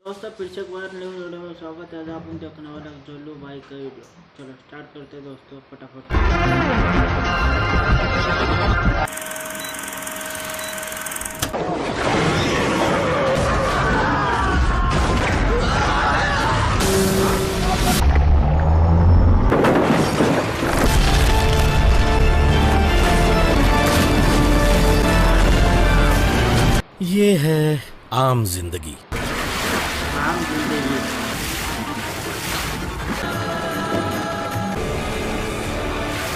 दोस्तों फिर से एक बार न्यू वीडियो में स्वागत है। आज आप देखने वाले जोलू भाई का वीडियो। चलो स्टार्ट करते हैं दोस्तों फटाफट। ये है आम जिंदगी। आम जिंदगी।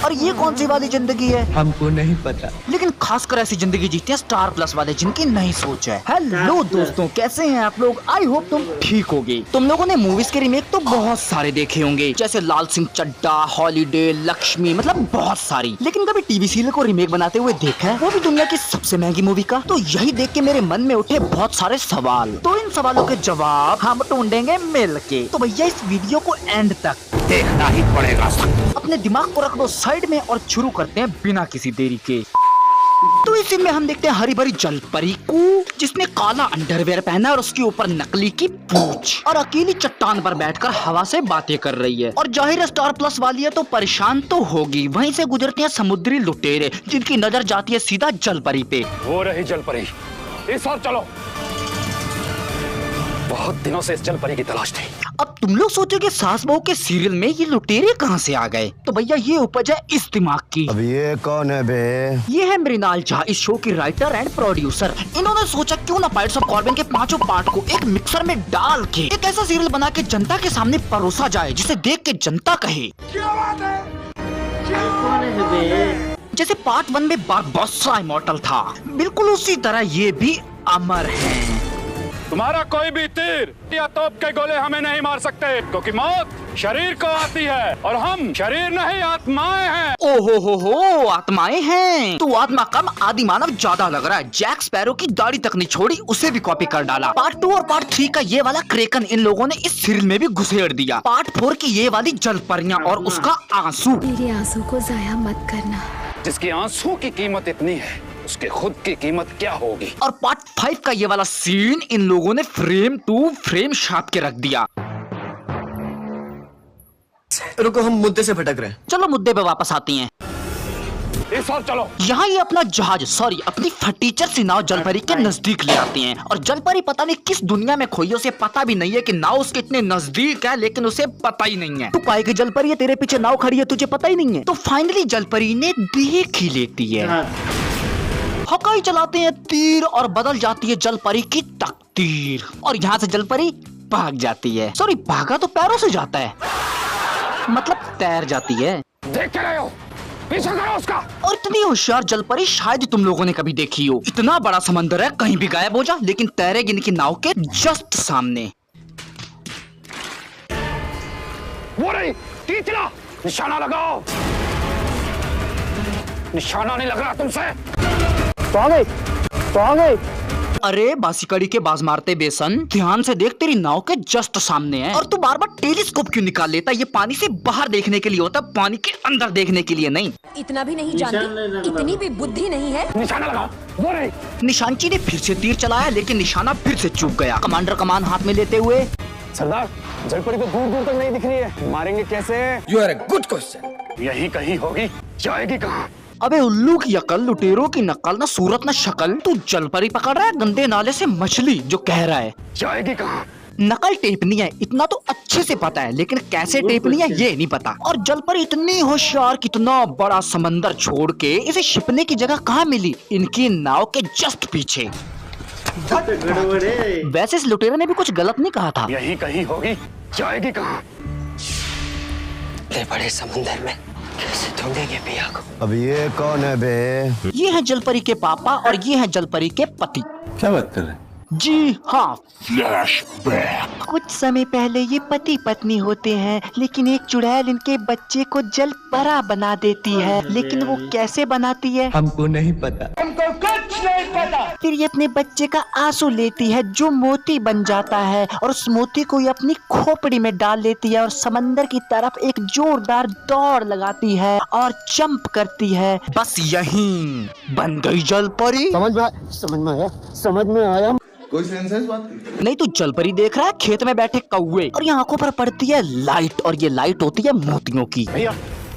और ये कौन सी वाली जिंदगी है हमको नहीं पता। लेकिन खासकर ऐसी जिंदगी जीते हैं स्टार प्लस वाले जिनकी नहीं सोच है। हेलो दोस्तों, कैसे हैं आप लोग? आई होप तुम ठीक होगे। तुम लोगों ने मूवीज के रीमेक तो बहुत सारे देखे होंगे, जैसे लाल सिंह चड्ढा, हॉलीडे, लक्ष्मी, मतलब बहुत सारी। लेकिन कभी टीवी सीरियल को रीमेक बनाते हुए देखा है, वो भी दुनिया की सबसे महंगी मूवी का? तो यही देख के मेरे मन में उठे बहुत सारे सवाल। तो इन सवालों के जवाब हम ढूंढेंगे मिल के। तो भैया इस वीडियो को एंड तक देखना ही पड़ेगा। अपने दिमाग को रख दो साइड में और शुरू करते हैं बिना किसी देरी के। तो इसी में हम देखते हैं हरी भरी जल परी को, जिसने काला अंडरवेयर पहना है और उसके ऊपर नकली की पूंछ, और अकेली चट्टान पर बैठकर हवा से बातें कर रही है। और जाहिर है स्टार प्लस वाली है तो परेशान तो होगी। वहीं से गुजरते हैं समुद्री लुटेरे, जिनकी नजर जाती है सीधा जल परी पे। वो रही जल परी, इस ओर चलो। बहुत दिनों से इस जल परी की तलाश थी। अब तुम लोग सोचोगे सास बहू के सीरियल में ये लुटेरे कहाँ से आ गए? तो भैया ये उपज है इस दिमाग की। अब ये कौन है बे? ये है मृणाल झा, इस शो की राइटर एंड प्रोड्यूसर। इन्होंने सोचा क्यों ना पायरेट्स ऑफ कॉर्बिन के पांचों पार्ट को एक मिक्सर में डाल के एक ऐसा सीरियल बना के जनता के सामने परोसा जाए जिसे देख के जनता कहे कौन है बे? जैसे पार्ट 1 में बारबोसा इमॉर्टल था, बिल्कुल उसी तरह ये भी अमर है। तुम्हारा कोई भी तीर या तोप के गोले हमें नहीं मार सकते, क्योंकि मौत शरीर को आती है और हम शरीर नहीं आत्माएं हैं। ओहो हो, आत्माएं हैं। तो आत्मा कम आदि मानव ज्यादा लग रहा है। जैक स्पैरो की दाढ़ी तक नहीं छोड़ी, उसे भी कॉपी कर डाला। पार्ट 2 और पार्ट 3 का ये वाला क्रेकन इन लोगों ने इस सीरियल में भी घुसेड़ दिया। पार्ट 4 की ये वाली जल परियां और उसका आंसू। मेरे आंसू को जाया मत करना। जिसकी आंसू की कीमत इतनी है, उसके खुद की कीमत क्या होगी? और पार्ट 5 का ये वाला सीन इन लोगों ने फ्रेम टू फ्रेम छाप के रख दिया। रुको, हम मुद्दे से भटक रहे हैं। चलो मुद्दे पे वापस आती हैं। इस ओर चलो। यहाँ ये अपना जहाज अपनी फटीचर सी नाव जलपरी के नजदीक ले आती हैं। और जलपरी पता नहीं किस दुनिया में खोई, उसे पता भी नहीं है कि नाव उसके इतने नजदीक है, लेकिन उसे पता ही नहीं है। तू काहे की जलपरी है, तेरे पीछे नाव खड़ी है, तुझे पता ही नहीं है। तो फाइनली जलपरी ने देख ही लेती है। हकाई चलाते हैं तीर और बदल जाती है जलपरी की तकदीर। और यहाँ से जलपरी भाग जाती है। सॉरी, भागा तो पैरों से जाता है, मतलब तैर जाती है। देख के रहे हो, पीछा करो उसका। और इतनी होशियार जलपरी शायद तुम लोगों ने कभी देखी हो। इतना बड़ा समंदर है, कहीं भी गायब हो जा, लेकिन तैरेगी इनकी नाव के जस्ट सामने। वो रही तीतरा, निशाना लगाओ। निशाना नहीं लग रहा तुमसे। तो आ गई। अरे बासी कड़ी के बाज मारते बेसन, ध्यान से देख, तेरी नाव के जस्ट सामने है। और तू बार बार टेलीस्कोप क्यों निकाल लेता? ये पानी से बाहर देखने के लिए होता, पानी के अंदर देखने के लिए नहीं। इतना भी नहीं निशान नहीं जानती, लगा। इतनी भी बुद्धि नहीं है। निशाना लगाओ। वो रही। निशानची ने फिर से तीर चलाया, लेकिन निशाना फिर से चूक गया। कमांडर कमान हाथ में लेते हुए, सरदार, जलपरी तो दूर दूर तक नहीं दिख रही है, मारेंगे कैसे? You are a good question. यही कहीं होगी, जाएगी कहाँ? अबे उल्लू की अकल, लुटेरों की नकल, ना सूरत ना शक्ल। तू जलपरी पकड़ रहा है गंदे नाले से मछली, जो कह रहा है जाएगी कहाँ? नकल टेपनी है, इतना तो अच्छे से पता है, लेकिन कैसे टेपनी है ये नहीं पता। और जलपरी इतनी होशियार, कितना बड़ा समंदर छोड़ के इसे छिपने की जगह कहाँ मिली? इनकी नाव के जस्ट पीछे। गड़बड़े। वैसे इस लुटेरे ने भी कुछ गलत नहीं कहा था। यही कहीं होगी, जाएगी कहाँ? इतने बड़े समंदर में कैसे ढूंढेंगे पिया को? अब ये कौन है बे? ये है जलपरी के पापा और ये है जलपरी के पति। क्या बात कर रहे हैं? जी हाँ, कुछ समय पहले ये पति पत्नी होते हैं, लेकिन एक चुड़ैल इनके बच्चे को जलपरा बना देती है। लेकिन वो कैसे बनाती है हमको नहीं पता। फिर ये अपने बच्चे का आंसू लेती है, जो मोती बन जाता है, और उस मोती को ये अपनी खोपड़ी में डाल लेती है और समंदर की तरफ एक जोरदार दौड़ लगाती है और जंप करती है। बस यहीं बन गई जलपरी। समझ में आया। कोई सेंस है इस बात की? नहीं तो जलपरी देख रहा है खेत में बैठे कौवे और यहाँ आंखों पर पड़ती है लाइट और ये लाइट होती है मोतियों की। भैया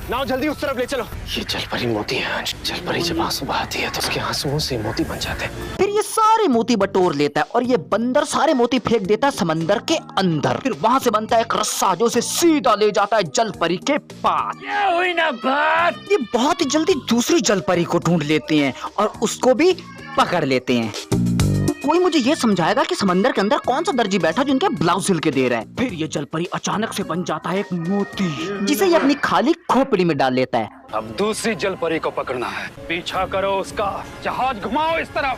नाव जल्दी उस तरफ ले चलो। ये जलपरी मोती है। जलपरी जब आंसू बहाती है तो उसके आंसुओं से मोती बन जाते हैं। फिर ये सारे मोती बटोर लेता है और ये बंदर सारे मोती फेंक देता है समंदर के अंदर। फिर वहाँ से बनता है एक रस्सा जो उसे सीधा ले जाता है जलपरी के पास। ये हुई ना बात। ये बहुत ही जल्दी दूसरी जलपरी को ढूंढ लेते हैं और उसको भी पकड़ लेते हैं। कोई मुझे ये समझाएगा कि समंदर के अंदर कौन सा दर्जी बैठा जिनके ब्लाउज सिल के दे रहा है। फिर ये जलपरी अचानक से बन जाता है एक मोती जिसे ये अपनी खाली खोपड़ी में डाल लेता है। अब दूसरी जलपरी को पकड़ना है। पीछा करो उसका, जहाज घुमाओ इस तरफ।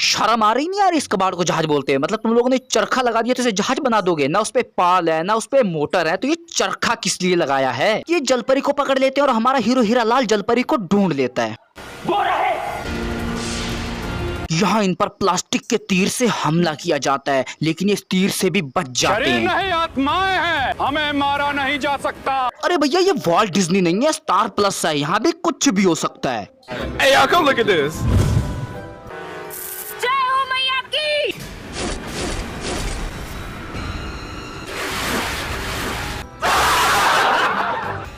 शर्म आ रही नहीं यार, इस कबाड़ को जहाज बोलते हैं। मतलब तुम लोगों ने चरखा लगा दिया तो इसे जहाज बना दोगे? ना उस पे पाल है ना उस पे मोटर है, तो ये चरखा किस लिए लगाया है? ये जलपरी को पकड़ लेते हैं और हमारा हीरो हीरालाल जलपरी को ढूंढ लेता है। यहाँ इन पर प्लास्टिक के तीर से हमला किया जाता है लेकिन ये तीर से भी बच जाते शरीर हैं। नहीं आत्माएं हैं, हमें मारा नहीं जा सकता। अरे भैया ये वॉल्ट डिज्नी नहीं है, स्टार प्लस है, यहाँ भी कुछ भी हो सकता है। Hey, y'all come look at this. जय हो मैया की।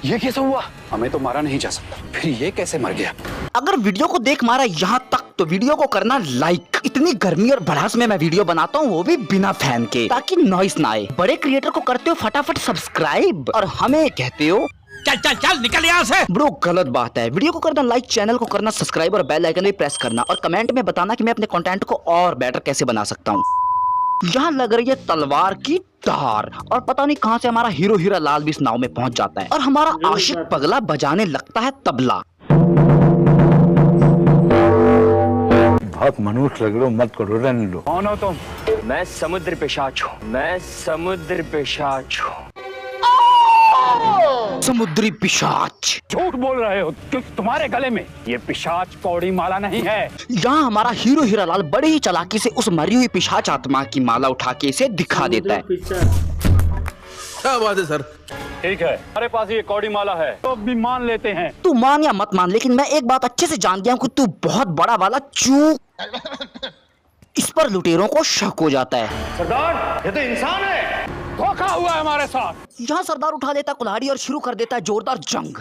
ये कैसे हुआ? हमें तो मारा नहीं जा सकता, फिर ये कैसे मर गया? अगर वीडियो को देख मारा यहाँ तक तो वीडियो को करना लाइक। इतनी गर्मी और भड़ास में मैं वीडियो बनाता हूँ वो भी बिना फैन के, ताकि नॉइस ना आए। बड़े क्रिएटर को करते हो फटाफट सब्सक्राइब और हमें कहते हो चल चल चल निकल यहाँ से। ब्रो गलत बात है। वीडियो को करना लाइक, चैनल को करना सब्सक्राइब और बेल आइकन भी प्रेस करना और कमेंट में बताना कि मैं अपने कंटेंट को और बेटर कैसे बना सकता हूँ। यहाँ लग रही है तलवार की धार और पता नहीं कहाँ से हमारा हीरो हीरालाल भी इस नाव में पहुंच जाता है और हमारा आशिक पगला बजाने लगता है तबला। बहुत मनुष्य लग रहे हो, मत करो, रहने लो। कौन हो तुम? मैं समुद्र पिशाच हूँ। मैं समुद्र पिशाच हूँ। समुद्री पिशाच। झूठ बोल रहे हो क्योंकि तुम्हारे गले में ये पिशाच कौड़ी माला नहीं है। यहाँ हमारा हीरो हीरालाल बड़े ही चालाकी से उस मरी हुई पिशाच आत्मा की माला उठा के इसे दिखा देता है। क्या बात है सर? ठीक है, हमारे पास ये कौड़ी माला है तो अब भी मान लेते हैं। तू मान या मत मान, लेकिन मैं एक बात अच्छे से जान गया हूँ कि तू बहुत बड़ा वाला चूक। इस पर लुटेरों को शक हो जाता है। सरदार ये तो इंसान है, धोखा हुआ है हमारे साथ। यहाँ सरदार उठा लेता है कुल्हाड़ी और शुरू कर देता है जोरदार जंग।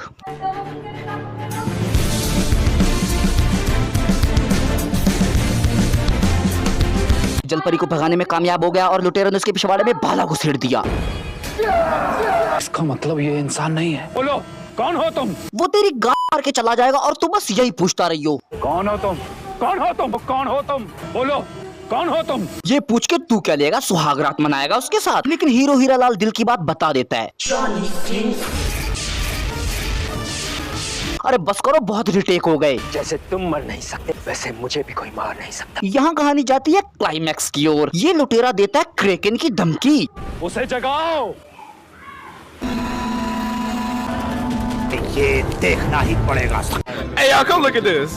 जलपरी को भगाने में कामयाब हो गया और लुटेरों ने उसके पिछवाड़े में भाला घुसेड़ दिया। इसका मतलब ये इंसान नहीं है। बोलो कौन हो तुम? वो तेरी गांड मार के चला जाएगा और तू बस यही पूछता रही हो। कौन हो तुम? कौन हो तुम? कौन हो तुम? बोलो कौन हो तुम? ये पूछ के तू क्या लेगा? सुहाग रात मनाएगा उसके साथ। लेकिन हीरो हीरालाल दिल की बात बता देता है। अरे बस करो, बहुत रिटेक हो गए। जैसे तुम मर नहीं सकते वैसे मुझे भी कोई मार नहीं सकता। यहाँ कहानी जाती है क्लाइमैक्स की ओर। ये लुटेरा देता है क्रेकन की धमकी। उसे जगाओ। ये देखना ही पड़ेगा। Hey, y'all come look at this.